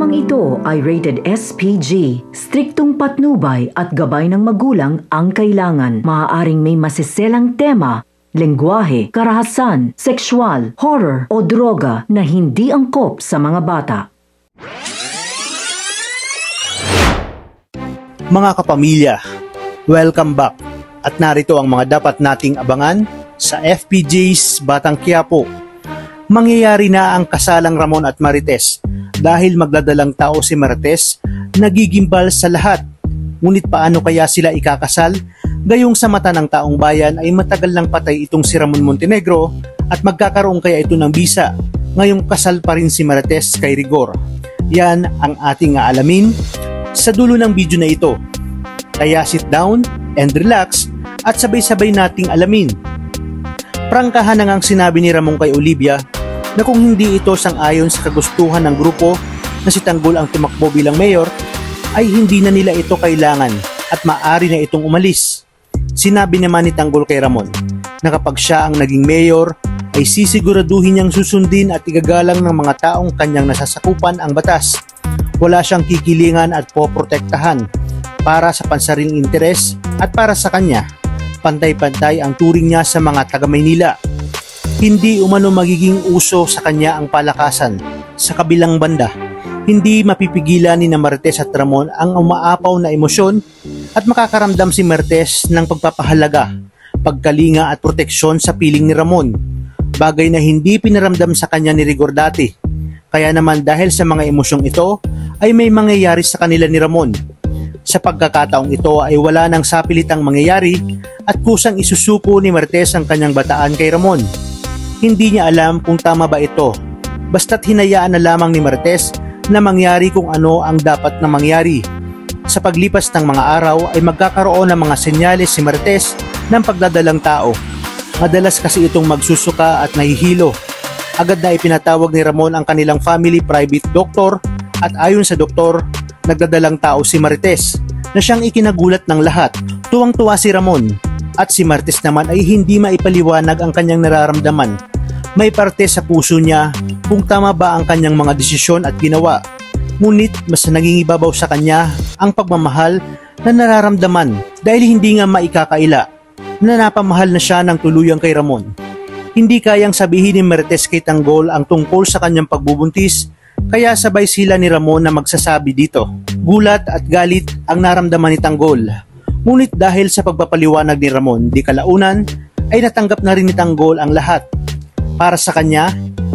Programang ito ay rated SPG. Striktong patnubay at gabay ng magulang ang kailangan. Maaaring may masiselang tema, lengguwahe, karahasan, sexual, horror o droga na hindi angkop sa mga bata. Mga kapamilya, welcome back at narito ang mga dapat nating abangan sa FPJ's Batang Quiapo. Mangyayari na ang kasalang Ramon at Marites dahil magdadalang tao si Marites, nagigimbal sa lahat. Ngunit paano kaya sila ikakasal? Gayong sa mata ng taong bayan ay matagal lang patay itong si Ramon Montenegro at magkakaroon kaya ito ng bisa. Ngayong kasal pa rin si Marites kay Rigor. Yan ang ating aalamin sa dulo ng video na ito. Kaya sit down and relax at sabay-sabay nating alamin. Prangkahan na ngang sinabi ni Ramon kay Olivia na kung hindi ito sang-ayon sa kagustuhan ng grupo na si Tanggol ang tumakbo bilang mayor, ay hindi na nila ito kailangan at maaari na itong umalis. Sinabi naman ni Tanggol kay Ramon na kapag siya ang naging mayor, ay sisiguraduhin niyang susundin at igagalang ng mga taong kanyang nasasakupan ang batas. Wala siyang kikilingan at poprotektahan para sa pansariling interes at para sa kanya. Pantay-pantay ang turing niya sa mga taga-Maynila. Hindi umano magiging uso sa kanya ang palakasan. Sa kabilang banda, hindi mapipigilan ni Marites at Ramon ang umaapaw na emosyon at makakaramdam si Marites ng pagpapahalaga, pagkalinga at proteksyon sa piling ni Ramon. Bagay na hindi pinaramdam sa kanya ni Rigor dati. Kaya naman dahil sa mga emosyong ito ay may mangyayari sa kanila ni Ramon. Sa pagkakataong ito ay wala nang sapilitang mangyayari at kusang isusuko ni Marites ang kanyang bataan kay Ramon. Hindi niya alam kung tama ba ito. Basta't hinayaan na lamang ni Marites na mangyari kung ano ang dapat na mangyari. Sa paglipas ng mga araw ay magkakaroon ng mga senyales si Marites ng pagdadalang tao. Madalas kasi itong magsusuka at nahihilo. Agad na ipinatawag ni Ramon ang kanilang family private doctor at ayon sa doktor, nagdadalang tao si Marites na siyang ikinagulat ng lahat. Tuwang-tuwa si Ramon at si Marites naman ay hindi maipaliwanag ang kanyang nararamdaman. May parte sa puso niya kung tama ba ang kanyang mga desisyon at ginawa. Ngunit mas nangingibabaw sa kanya ang pagmamahal na nararamdaman dahil hindi nga maikakaila na napamahal na siya ng tuluyang kay Ramon. Hindi kayang sabihin ni Marites kay Tanggol ang tungkol sa kanyang pagbubuntis. Kaya sabay sila ni Ramon na magsasabi dito. Gulat at galit ang naramdaman ni Tanggol. Ngunit dahil sa pagpapaliwanag ni Ramon, di kalaunan ay natanggap na rin ni Tanggol ang lahat. Para sa kanya,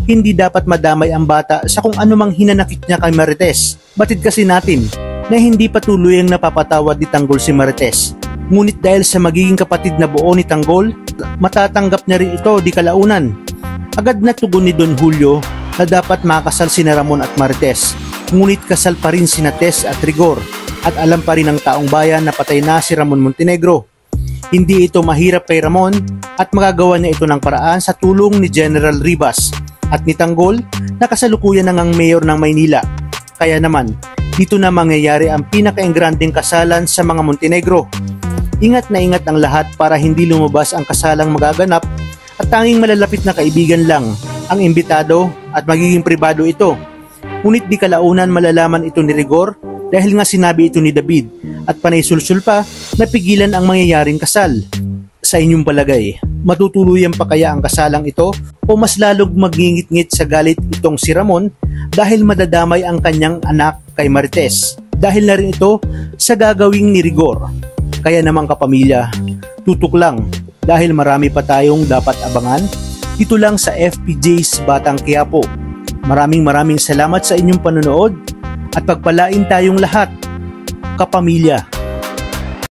hindi dapat madamay ang bata sa kung anumang hinanakit niya kay Marites. Batid kasi natin na hindi patuloy ang napapatawad ni Tanggol si Marites. Ngunit dahil sa magiging kapatid na buo ni Tanggol, matatanggap niya rin ito di kalaunan. Agad na tugon ni Don Julio na dapat makasal sina Ramon at Marites. Ngunit kasal pa rin sina Tess at Rigor at alam pa rin ng taong bayan na patay na si Ramon Montenegro. Hindi ito mahirap kay Ramon at magagawa niya ito ng paraan sa tulong ni General Ribas at ni Tanggol na kasalukuyan na ngang mayor ng Maynila. Kaya naman, dito na mangyayari ang pinaka-engranding kasalan sa mga Montenegro. Ingat na ingat ang lahat para hindi lumabas ang kasalang magaganap at tanging malalapit na kaibigan lang ang imbitado at magiging pribado ito. Ngunit di kalaunan malalaman ito ni Rigor dahil nga sinabi ito ni David at panay sulsul pa na pigilan ang mangyayaring kasal. Sa inyong palagay, matutuluyan pa kaya ang kasalang ito o mas lalong magngingit-ngit sa galit itong si Ramon dahil madadamay ang kanyang anak kay Marites dahil na rin ito sa gagawing ni Rigor. Kaya naman kapamilya, tutok lang dahil marami pa tayong dapat abangan dito lang sa FPJ's Batang Quiapo. Maraming salamat sa inyong panonood at pagpalain tayong lahat, kapamilya.